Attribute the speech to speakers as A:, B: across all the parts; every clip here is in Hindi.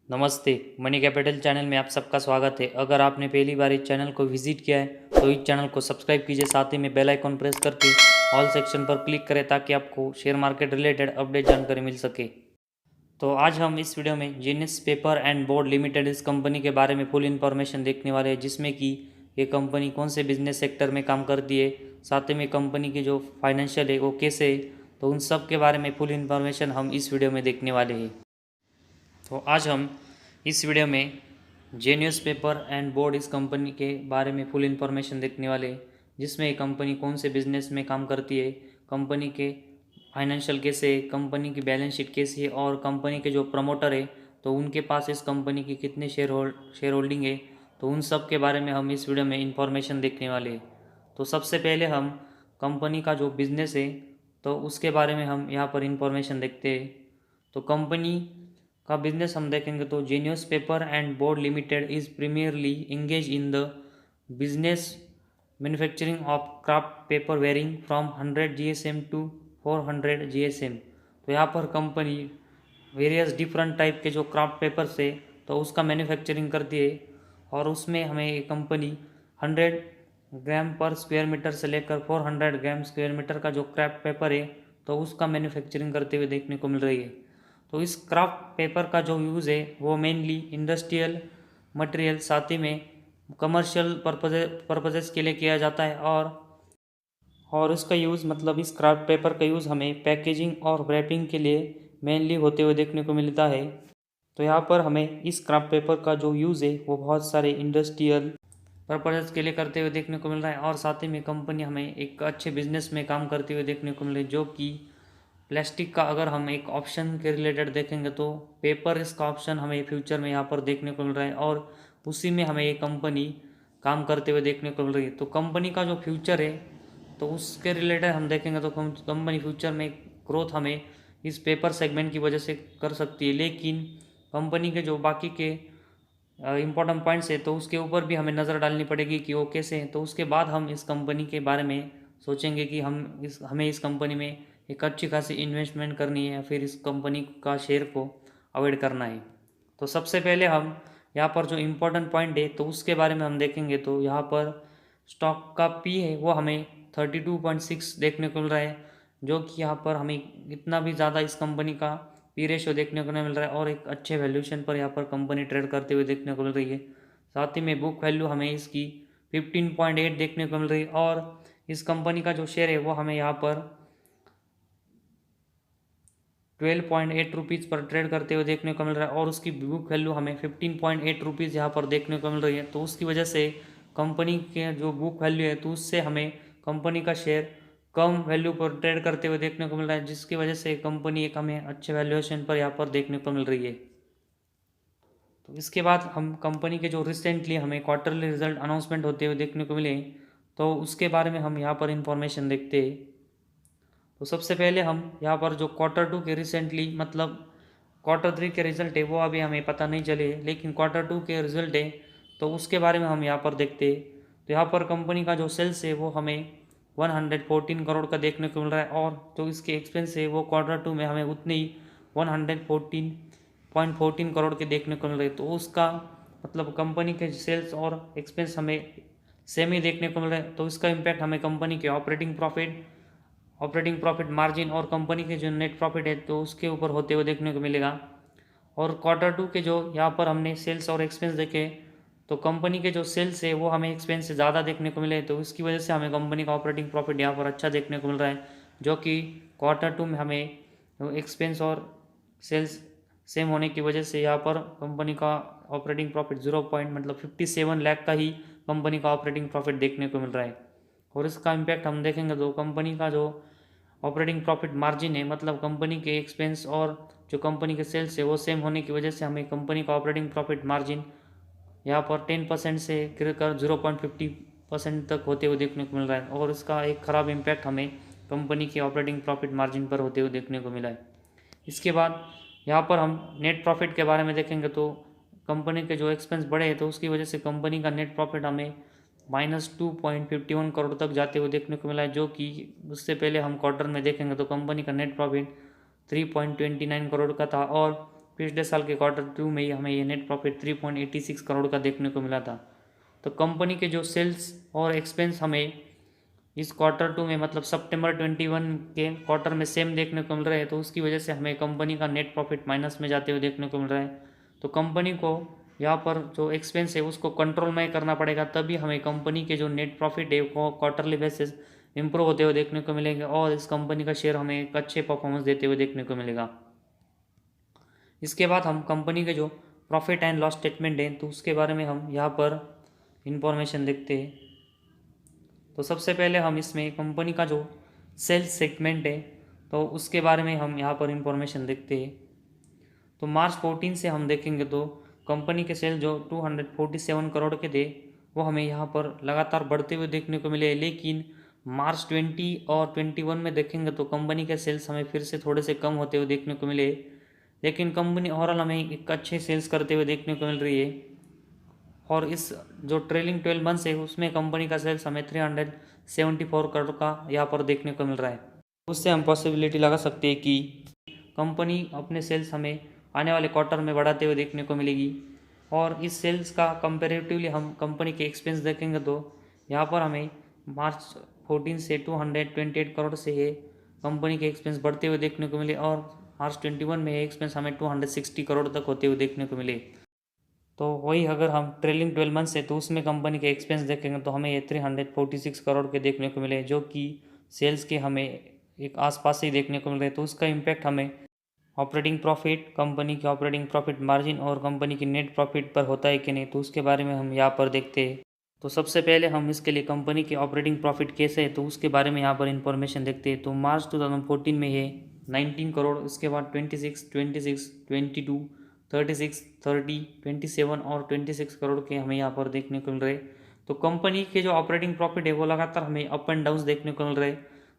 A: नमस्ते। मनी कैपिटल चैनल में आप सबका स्वागत है। अगर आपने पहली बार इस चैनल को विजिट किया है तो इस चैनल को सब्सक्राइब कीजिए, साथ ही में बेल आइकॉन प्रेस करके ऑल सेक्शन पर क्लिक करें ताकि आपको शेयर मार्केट रिलेटेड अपडेट जानकारी मिल सके। तो आज हम इस वीडियो में genius paper and board limited इस कंपनी के बारे में फुल इन्फॉर्मेशन देखने वाले हैं, जिसमें कि ये कंपनी कौन से बिजनेस सेक्टर में काम करती है, साथ ही में कंपनी की जो फाइनेंशियल है वो कैसे है, तो उन सब के बारे में फुल इन्फॉर्मेशन हम इस वीडियो में देखने वाले हैं। तो आज हम इस वीडियो में जेन्यूस पेपर एंड बोर्ड इस कंपनी के बारे में फुल इन्फॉर्मेशन देखने वाले हैं, जिसमें ये कंपनी कौन से बिजनेस में काम करती है, कंपनी के फाइनेंशियल कैसे है, कंपनी की बैलेंस शीट कैसी है और कंपनी के जो प्रमोटर है तो उनके पास इस कंपनी की कितने शेयर होल्डिंग है, तो उन सब के बारे में हम इस वीडियो में इन्फॉर्मेशन देखने वाले हैं। तो सबसे पहले हम कंपनी का जो बिज़नेस है तो उसके बारे में हम यहाँ पर इन्फॉर्मेशन देखते हैं। तो कंपनी का बिजनेस हम देखेंगे तो Genus paper and board limited is primarily engaged in the business manufacturing of kraft paper varying from 100 GSM to 400 GSM। तो यहाँ पर कंपनी वेरियस डिफरेंट टाइप के जो क्राफ्ट पेपर से तो उसका मैन्युफैक्चरिंग करती है, और उसमें हमें ये कंपनी 100 ग्राम पर स्क्वायर मीटर से लेकर 400 ग्राम स्क्वायर मीटर का जो क्राफ्ट पेपर है तो उसका मैन्युफैक्चरिंग करते हुए देखने को मिल रही है। तो इस क्राफ्ट पेपर का जो यूज़ है वो मेनली इंडस्ट्रियल मटेरियल, साथ ही में कमर्शियल पर्पजेस के लिए किया जाता है, और उसका यूज़ मतलब इस क्राफ्ट पेपर का यूज़ हमें पैकेजिंग और रैपिंग के लिए मेनली होते हुए देखने को मिलता है। तो यहाँ पर हमें इस क्राफ्ट पेपर का जो यूज़ है वो बहुत सारे इंडस्ट्रियल पर्पज़ के लिए करते हुए देखने को मिल रहा है, और साथ ही में कंपनी हमें एक अच्छे बिजनेस में काम करते हुए देखने को मिल रही है, जो कि प्लास्टिक का अगर हम एक ऑप्शन के रिलेटेड देखेंगे तो पेपर इसका ऑप्शन हमें फ्यूचर में यहाँ पर देखने को मिल रहा है, और उसी में हमें ये कंपनी काम करते हुए देखने को मिल रही है। तो कंपनी का जो फ्यूचर है तो उसके रिलेटेड हम देखेंगे तो कंपनी फ्यूचर में ग्रोथ हमें इस पेपर सेगमेंट की वजह से कर सकती है, लेकिन कंपनी के जो बाकी के इम्पोर्टेंट पॉइंट्स है तो उसके ऊपर भी हमें नज़र डालनी पड़ेगी कि वो कैसे हैं। तो उसके बाद हम इस कंपनी के बारे में सोचेंगे कि हमें इस कंपनी में एक अच्छी खासी इन्वेस्टमेंट करनी है या फिर इस कंपनी का शेयर को अवॉइड करना है। तो सबसे पहले हम यहाँ पर जो इम्पोर्टेंट पॉइंट है तो उसके बारे में हम देखेंगे तो यहाँ पर स्टॉक का पी है वो हमें 32.6 देखने को मिल रहा है, जो कि यहाँ पर हमें इतना भी ज़्यादा इस कंपनी का पी रेशियो देखने को नहीं मिल रहा है, और एक अच्छे वैल्यूएशन पर यहाँ पर कंपनी ट्रेड करते हुए देखने को मिल रही है। साथ ही में बुक वैल्यू हमें इसकी 15.8 देखने को मिल रही है, और इस कंपनी का जो शेयर है वो हमें यहाँ पर 12.8 रुपीज़ पर ट्रेड करते हुए देखने को मिल रहा है, और उसकी बुक वैल्यू हमें 15.8 रुपीज़ यहाँ पर देखने को मिल रही है। तो उसकी वजह से कंपनी के जो बुक वैल्यू है तो उससे हमें कंपनी का शेयर कम वैल्यू पर ट्रेड करते हुए देखने को मिल रहा है, जिसकी वजह से कंपनी एक हमें अच्छे वैल्यूएशन पर यहाँ पर देखने को मिल रही है। तो इसके बाद हम कंपनी के जो रिसेंटली हमें क्वार्टरली रिजल्ट अनाउंसमेंट होते हुए देखने को मिले तो उसके बारे में हम यहाँ पर इंफॉर्मेशन देखते हैं। तो सबसे पहले हम यहाँ पर जो Q2 के रिसेंटली मतलब Q3 के रिजल्ट है वो अभी हमें पता नहीं चले, लेकिन Q2 के रिजल्ट है तो उसके बारे में हम यहाँ पर देखते हैं। तो यहाँ पर कंपनी का जो सेल्स है वो हमें 114 करोड़ का देखने को मिल रहा है, और जो इसके एक्सपेंस है वो Q2 में हमें उतने ही 114.14 करोड़ के देखने को मिल रहे हैं। तो उसका मतलब कंपनी के सेल्स और एक्सपेंस हमें सेम ही देखने को मिल रहा है, तो इसका इम्पैक्ट हमें कंपनी के ऑपरेटिंग प्रॉफिट मार्जिन और कंपनी के जो नेट प्रॉफिट है तो उसके ऊपर होते हुए देखने को मिलेगा। और Q2 के जो यहाँ पर हमने सेल्स और एक्सपेंस देखे तो कंपनी के जो सेल्स है वो हमें एक्सपेंस से ज़्यादा देखने को मिले, तो इसकी वजह से हमें कंपनी का ऑपरेटिंग प्रॉफिट यहाँ पर अच्छा देखने को मिल रहा है, जो कि Q2 में हमें एक्सपेंस और सेल्स सेम होने की वजह से यहाँ पर कंपनी का ऑपरेटिंग प्रॉफिट 57 लाख का ही कंपनी का ऑपरेटिंग प्रॉफिट देखने को मिल रहा है। और इसका इम्पैक्ट हम देखेंगे तो कंपनी का जो ऑपरेटिंग प्रॉफिट मार्जिन है मतलब कंपनी के एक्सपेंस और जो कंपनी के सेल्स है वो सेम होने की वजह से हमें कंपनी का ऑपरेटिंग प्रॉफिट मार्जिन यहाँ पर 10% से गिरकर 0.50% तक होते हुए देखने को मिल रहा है, और इसका एक ख़राब इम्पैक्ट हमें कंपनी के ऑपरेटिंग प्रॉफिट मार्जिन पर होते हुए देखने को मिला है। इसके बाद यहाँ पर हम नेट प्रॉफिट के बारे में देखेंगे तो कंपनी के जो एक्सपेंस बढ़े हैं तो उसकी वजह से कंपनी का नेट प्रॉफिट हमें -2.51 करोड़ तक जाते हुए देखने को मिला है, जो कि उससे पहले हम क्वार्टर में देखेंगे तो कंपनी का नेट प्रॉफिट 3.29 करोड़ का था, और पिछले साल के Q2 में ही हमें ये नेट प्रॉफिट 3.86 करोड़ का देखने को मिला था। तो कंपनी के जो सेल्स और एक्सपेंस हमें इस Q2 में मतलब सितंबर 21 के क्वार्टर में सेम देखने को मिल रहे हैं, तो उसकी वजह से हमें कंपनी का नेट प्रॉफिट माइनस में जाते हुए देखने को मिल रहा है। तो कंपनी को यहाँ पर जो एक्सपेंस है उसको कंट्रोल में करना पड़ेगा, तभी हमें कंपनी के जो नेट प्रॉफिट है वो क्वार्टरली बेसिस इंप्रूव होते हुए देखने को मिलेंगे और इस कंपनी का शेयर हमें एक अच्छे परफॉर्मेंस देते हुए देखने को मिलेगा। इसके बाद हम कंपनी के जो प्रॉफिट एंड लॉस स्टेटमेंट है तो उसके बारे में हम यहाँ पर इंफॉर्मेशन देखते हैं। तो सबसे पहले हम इसमें कंपनी का जो सेल्स सेगमेंट है तो उसके बारे में हम यहाँ पर इंफॉर्मेशन देखते हैं। तो मार्च 14 से हम देखेंगे तो कंपनी के सेल जो 247 करोड़ के थे वो हमें यहाँ पर लगातार बढ़ते हुए देखने को मिले, लेकिन मार्च 20 और 21 में देखेंगे तो कंपनी के सेल्स हमें फिर से थोड़े से कम होते हुए देखने को मिले, लेकिन कंपनी ओवरऑल हमें एक अच्छे सेल्स करते हुए देखने को मिल रही है। और इस जो ट्रेलिंग 12 मंथ्स है उसमें कंपनी का सेल्स हमें 374 करोड़ का यहाँ पर देखने को मिल रहा है। उससे हम पॉसिबिलिटी लगा सकते हैं कि कंपनी अपने सेल्स हमें आने वाले क्वार्टर में बढ़ाते हुए देखने को मिलेगी। और इस सेल्स का कंपेरेटिवली हम कंपनी के एक्सपेंस देखेंगे तो यहाँ पर हमें मार्च 14 से 228 करोड़ से ये कंपनी के एक्सपेंस बढ़ते हुए देखने को मिले और मार्च 21 में ये एक्सपेंस हमें 260 करोड़ तक होते हुए देखने को मिले। तो वही अगर हम ट्रेलिंग 12 मंथ से तो उसमें कंपनी के एक्सपेंस देखेंगे तो हमें ये 346 करोड़ के देखने को मिले, जो कि सेल्स के हमें एक आसपास ही देखने को मिल रहे। तो उसका इम्पैक्ट हमें ऑपरेटिंग प्रॉफिट, कंपनी की ऑपरेटिंग प्रॉफिट मार्जिन और कंपनी की नेट प्रॉफिट पर होता है कि नहीं, तो उसके बारे में हम यहाँ पर देखते हैं। तो सबसे पहले हम इसके लिए कंपनी की ऑपरेटिंग प्रॉफिट कैसे है तो उसके बारे में यहाँ पर इंफॉर्मेशन देखते हैं। तो मार्च 2014 में ये 19 करोड़, उसके बाद 26, 22, 36, 30, 27 और 26 करोड़ के हमें यहाँ पर देखने को मिल रहे। तो कंपनी के जो ऑपरेटिंग प्रॉफिट है वो लगातार हमें अप एंड डाउन देखने को मिल रहे।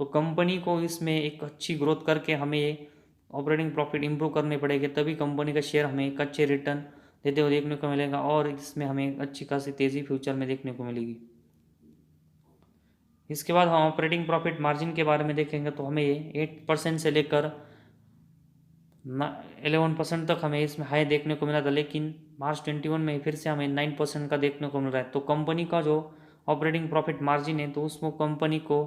A: तो कंपनी को इसमें एक अच्छी ग्रोथ करके हमें ये ऑपरेटिंग प्रॉफिट इंप्रूव करने पड़ेंगे, तभी कंपनी का शेयर हमें एक अच्छे रिटर्न देते हुए देखने को मिलेगा और इसमें हमें अच्छी खासी तेज़ी फ्यूचर में देखने को मिलेगी। इसके बाद हम ऑपरेटिंग प्रॉफिट मार्जिन के बारे में देखेंगे तो हमें ये 8% से लेकर 11% तक हमें इसमें हाई देखने को मिला था, लेकिन मार्च 21 में फिर से हमें 9% का देखने को मिल रहा है। तो कंपनी का जो ऑपरेटिंग प्रॉफिट मार्जिन है तो उसमें कंपनी को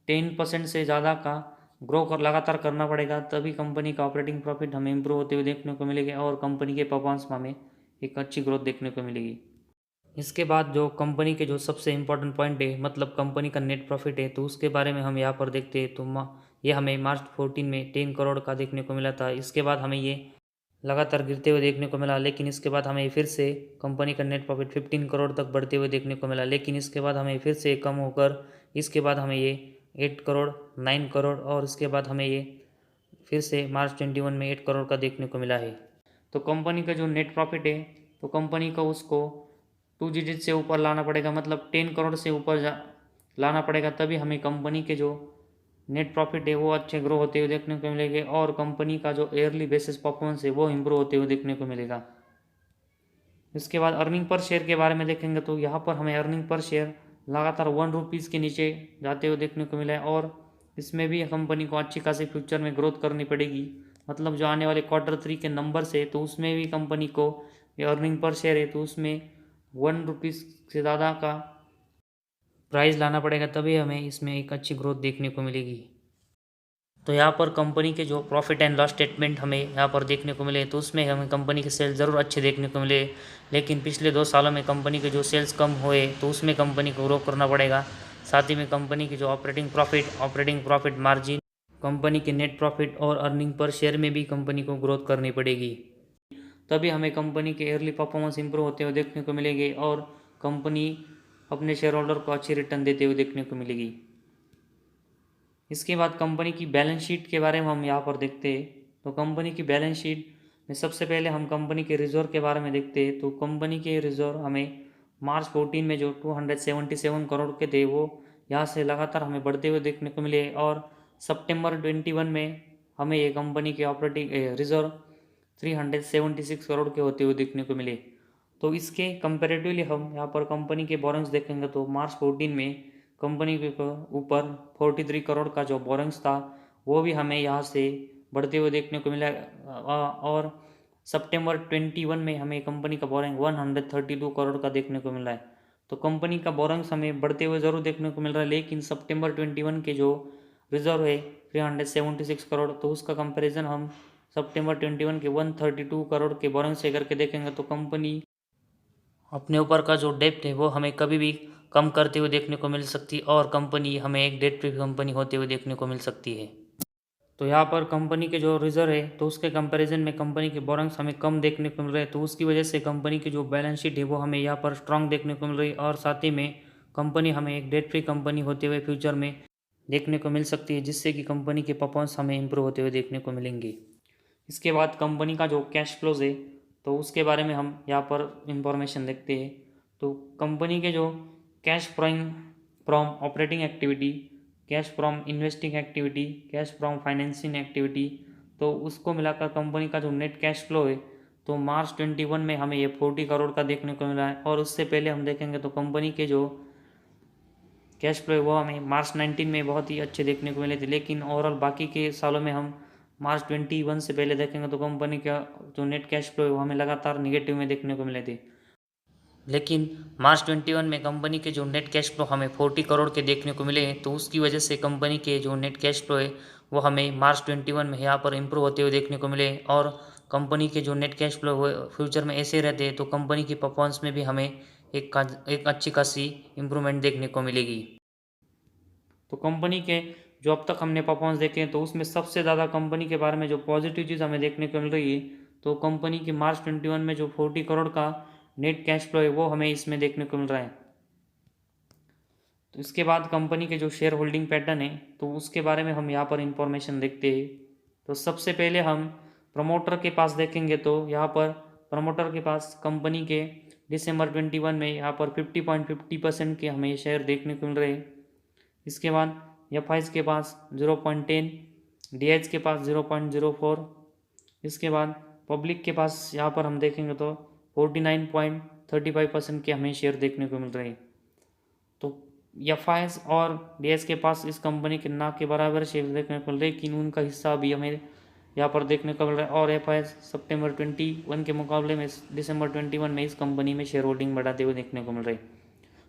A: 10% से ज़्यादा का ग्रो कर लगातार करना पड़ेगा, तभी कंपनी का ऑपरेटिंग प्रॉफिट हमें इंप्रूव होते हुए देखने को मिलेगा और कंपनी के परफॉर्मेंस में हमें एक अच्छी ग्रोथ देखने को मिलेगी। इसके बाद जो कंपनी के जो सबसे इम्पोर्टेंट पॉइंट है मतलब कंपनी का नेट प्रॉफिट है तो उसके बारे में हम यहाँ पर देखते हैं। तो ये हमें मार्च 14 में 10 करोड़ का देखने को मिला था। इसके बाद हमें ये लगातार गिरते हुए देखने को मिला, लेकिन इसके बाद हमें फिर से कंपनी का नेट प्रॉफिट 15 करोड़ तक बढ़ते हुए देखने को मिला, लेकिन इसके बाद हमें फिर से कम होकर इसके बाद हमें ये 8 करोड़, 9 करोड़ और इसके बाद हमें ये फिर से मार्च 21 में 8 करोड़ का देखने को मिला है। तो कंपनी का जो नेट प्रॉफिट है तो कंपनी को उसको 2 डिजिट से ऊपर लाना पड़ेगा, मतलब 10 करोड़ से ऊपर लाना पड़ेगा, तभी हमें कंपनी के जो नेट प्रॉफिट है वो अच्छे ग्रो होते हुए देखने को मिलेंगे और कंपनी का जो ईयरली बेसिस परफॉर्मेंस है वो इम्प्रूव होते हुए देखने को मिलेगा। इसके बाद अर्निंग पर शेयर के बारे में देखेंगे तो यहाँ पर हमें अर्निंग पर शेयर लगातार 1 रुपीज़ के नीचे जाते हुए देखने को मिला है और इसमें भी कंपनी को अच्छी खासी फ्यूचर में ग्रोथ करनी पड़ेगी। मतलब जो आने वाले Q3 के नंबर्स है तो उसमें भी कंपनी को ये अर्निंग पर शेयर है तो उसमें 1 रुपीज़ से ज़्यादा का प्राइस लाना पड़ेगा, तभी हमें इसमें एक अच्छी ग्रोथ देखने को मिलेगी। तो यहाँ पर कंपनी के जो प्रॉफिट एंड लॉस स्टेटमेंट हमें यहाँ पर देखने को मिले तो उसमें हमें कंपनी के सेल्स ज़रूर अच्छे देखने को मिले, लेकिन पिछले 2 सालों में कंपनी के जो सेल्स कम हुए तो उसमें कंपनी को ग्रो करना पड़ेगा। साथ ही में कंपनी की जो ऑपरेटिंग प्रॉफिट मार्जिन, कंपनी के नेट प्रॉफिट और अर्निंग पर शेयर में भी कंपनी को ग्रोथ करनी पड़ेगी, तभी हमें कंपनी के ईयरली परफॉर्मेंस इंप्रूव होते हुए देखने को मिलेगी और कंपनी अपने शेयर होल्डर को अच्छी रिटर्न देते हुए देखने को मिलेगी। इसके बाद कंपनी की बैलेंस शीट के बारे में हम यहाँ पर देखते हैं। तो कंपनी की बैलेंस शीट में सबसे पहले हम कंपनी के रिजर्व के बारे में देखते हैं। तो कंपनी के रिजर्व हमें मार्च 14 में जो 277 करोड़ के थे वो यहाँ से लगातार हमें बढ़ते हुए देखने को मिले और सितंबर 21 में हमें ये कंपनी के ऑपरेटिंग रिजर्व 376 करोड़ के होते हुए देखने को मिले। तो इसके कंपेरेटिवली हम यहाँ पर कंपनी के बोरेंग्स देखेंगे तो मार्च 14 में कंपनी के ऊपर 43 करोड़ का जो बोरेंग्स था वो भी हमें यहाँ से बढ़ते हुए देखने को मिला और सितंबर 21 में हमें कंपनी का बोरिंग 132 करोड़ का देखने को मिला है। तो कंपनी का बोरिंग्स हमें बढ़ते हुए ज़रूर देखने को मिल रहा है, लेकिन सितंबर 21 के जो रिजर्व है 376 करोड़, तो उसका कंपैरिजन हम सितंबर 21 के 132 करोड़ के बोरिंग से करके देखेंगे तो कंपनी अपने ऊपर का जो डेप्ट है वो हमें कभी भी कम करते हुए देखने को मिल सकती है और कंपनी हमें एक डेट फ्री कंपनी होते हुए देखने को मिल सकती है। तो यहाँ पर कंपनी के जो रिजर्व है तो उसके कंपैरिजन में कंपनी के बोरिंग्स हमें कम देखने को मिल रहे हैं, तो उसकी वजह से कंपनी की जो बैलेंस शीट है वो हमें यहाँ पर स्ट्रांग देखने को मिल रही है और साथ ही में कंपनी हमें एक डेट फ्री कंपनी होते हुए फ्यूचर में देखने को मिल सकती है, जिससे कि कंपनी के परफॉर्मेंस हमें इम्प्रूव होते हुए देखने को मिलेंगे। इसके बाद कंपनी का जो कैश फ्लोज है तो उसके बारे में हम यहाँ पर इंफॉर्मेशन देखते हैं। तो कंपनी के जो cash from operating activity, cash from investing activity, cash from financing activity, तो उसको मिलाकर कंपनी का जो नेट कैश फ्लो है तो मार्च 21 में हमें ये 40 करोड़ का देखने को मिला है। और उससे पहले हम देखेंगे तो कंपनी के जो कैश फ्लो है वो हमें मार्च 19 में बहुत ही अच्छे देखने को मिले थे, लेकिन ओवरऑल बाकी के सालों में हम मार्च 21 से पहले देखेंगे तो कंपनी का जो नेट कैश फ्लो है वो हमें लगातार निगेटिव में देखने को मिले थे। लेकिन मार्च 21 में कंपनी के जो नेट कैश फ्लो हमें 40 करोड़ के देखने को मिले, तो उसकी वजह से कंपनी के जो नेट कैश फ्लो है वो हमें मार्च 21 में यहाँ पर इम्प्रूव होते हुए देखने को मिले और कंपनी के जो नेट कैश फ्लो वो फ्यूचर में ऐसे रहते तो कंपनी की परफॉर्मेंस में भी हमें एक अच्छी खासी इम्प्रूवमेंट देखने को मिलेगी। तो कंपनी के जो अब तक हमने परफॉर्मेंस देखे हैं तो उसमें सबसे ज़्यादा कंपनी के बारे में जो पॉजिटिव चीज़ हमें देखने को मिल रही है तो कंपनी की मार्च 21 में जो 40 करोड़ का नेट कैश फ्लो है वो हमें इसमें देखने को मिल रहा है। तो इसके बाद कंपनी के जो शेयर होल्डिंग पैटर्न है तो उसके बारे में हम यहाँ पर इंफॉर्मेशन देखते हैं। तो सबसे पहले हम प्रमोटर के पास देखेंगे तो यहाँ पर प्रमोटर के पास कंपनी के दिसंबर 21 में यहाँ पर 50.50% के हमें शेयर देखने को मिल रहे हैं। इसके बाद एफ के पास 0.10, डी के पास 0.04, इसके बाद पब्लिक के पास यहाँ पर हम देखेंगे तो 49.35% के हमें शेयर देखने को मिल रहे हैं। तो एफ और डी के पास इस कंपनी के ना के बराबर शेयर देखने को मिल रहे, लेकिन उनका हिस्सा भी हमें यहाँ पर देखने को मिल रहा है और एफ सितंबर 21 के मुकाबले में दिसंबर 21 में इस कंपनी में शेयर होल्डिंग बढ़ाते हुए देखने को मिल रही।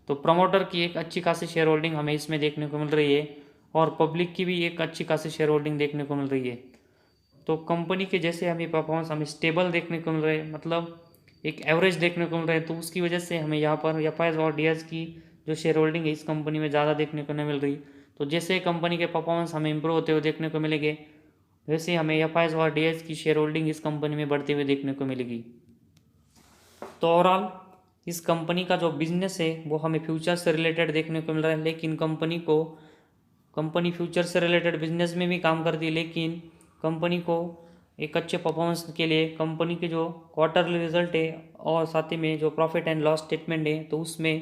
A: तो प्रमोटर की एक अच्छी खासी शेयर होल्डिंग हमें इसमें देखने को मिल रही है और पब्लिक की भी एक अच्छी खासी शेयर होल्डिंग देखने को मिल रही है। तो कंपनी के जैसे हमें परफॉर्मेंस हमें स्टेबल देखने को मिल रहे हैं, मतलब एक एवरेज देखने को मिल रहा है, तो उसकी वजह से हमें यहाँ पर एफ और डी की जो शेयर होल्डिंग है इस कंपनी में ज़्यादा देखने को नहीं मिल रही। तो जैसे कंपनी के परफॉर्मेंस हमें इंप्रूव होते हुए देखने को मिलेंगे वैसे हमें एफ और डी की शेयर होल्डिंग इस कंपनी में बढ़ते हुए देखने को मिलेगी। तो ओवरऑल इस कंपनी का जो बिजनेस है वो हमें फ्यूचर से रिलेटेड देखने को मिल रहा है, लेकिन कंपनी फ्यूचर से रिलेटेड बिजनेस में भी काम करती है, लेकिन कंपनी को एक अच्छे परफॉर्मेंस के लिए कंपनी के जो क्वार्टरली रिजल्ट है और साथ ही में जो प्रॉफिट एंड लॉस स्टेटमेंट है तो उसमें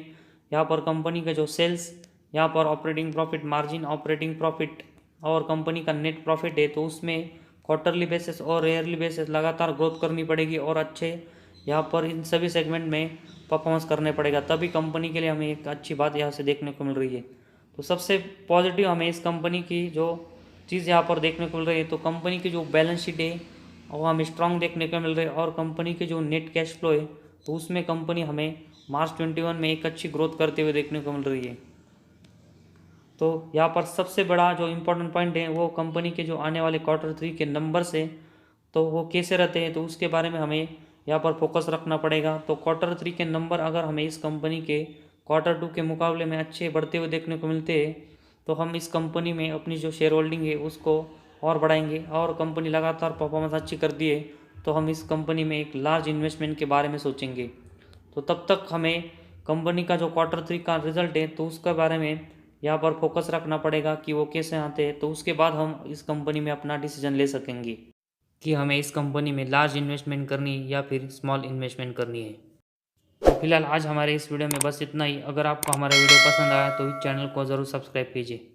A: यहाँ पर कंपनी का जो सेल्स, यहाँ पर operating profit margin, operating profit और कंपनी का नेट प्रॉफिट है तो उसमें क्वार्टरली बेसिस और ईयरली बेसिस लगातार ग्रोथ करनी पड़ेगी और अच्छे यहाँ पर इन सभी सेगमेंट में परफॉर्मेंस करने पड़ेगा, तभी कंपनी के लिए हमें एक अच्छी बात यहाँ से देखने को मिल रही है। तो सबसे पॉजिटिव हमें इस कंपनी की जो चीज़ यहाँ पर देखने को मिल रही है तो कंपनी की जो बैलेंस शीट है वो हमें स्ट्रांग देखने को मिल रही है और कंपनी के जो नेट कैश फ्लो है तो उसमें कंपनी हमें मार्च 21 में एक अच्छी ग्रोथ करते हुए देखने को मिल रही है। तो यहाँ पर सबसे बड़ा जो इम्पोर्टेंट पॉइंट है वो कंपनी के जो आने वाले Q3 के नंबर्स है तो वो कैसे रहते हैं तो उसके बारे में हमें यहाँ पर फोकस रखना पड़ेगा। तो Q3 के नंबर अगर हमें इस कंपनी के Q2 के मुकाबले में अच्छे बढ़ते हुए देखने को मिलते हैं तो हम इस कंपनी में अपनी जो शेयर होल्डिंग है उसको और बढ़ाएंगे और कंपनी लगातार परफॉर्मेंस अच्छी करती है तो हम इस कंपनी में एक लार्ज इन्वेस्टमेंट के बारे में सोचेंगे। तो तब तक हमें कंपनी का जो Q3 का रिजल्ट है तो उसके बारे में यहाँ पर फोकस रखना पड़ेगा कि वो कैसे आते हैं, तो उसके बाद हम इस कंपनी में अपना डिसीजन ले सकेंगे कि हमें इस कंपनी में लार्ज इन्वेस्टमेंट करनी है या फिर स्मॉल इन्वेस्टमेंट करनी है। तो फिलहाल आज हमारे इस वीडियो में बस इतना ही। अगर आपको हमारा वीडियो पसंद आया तो इस चैनल को ज़रूर सब्सक्राइब कीजिए।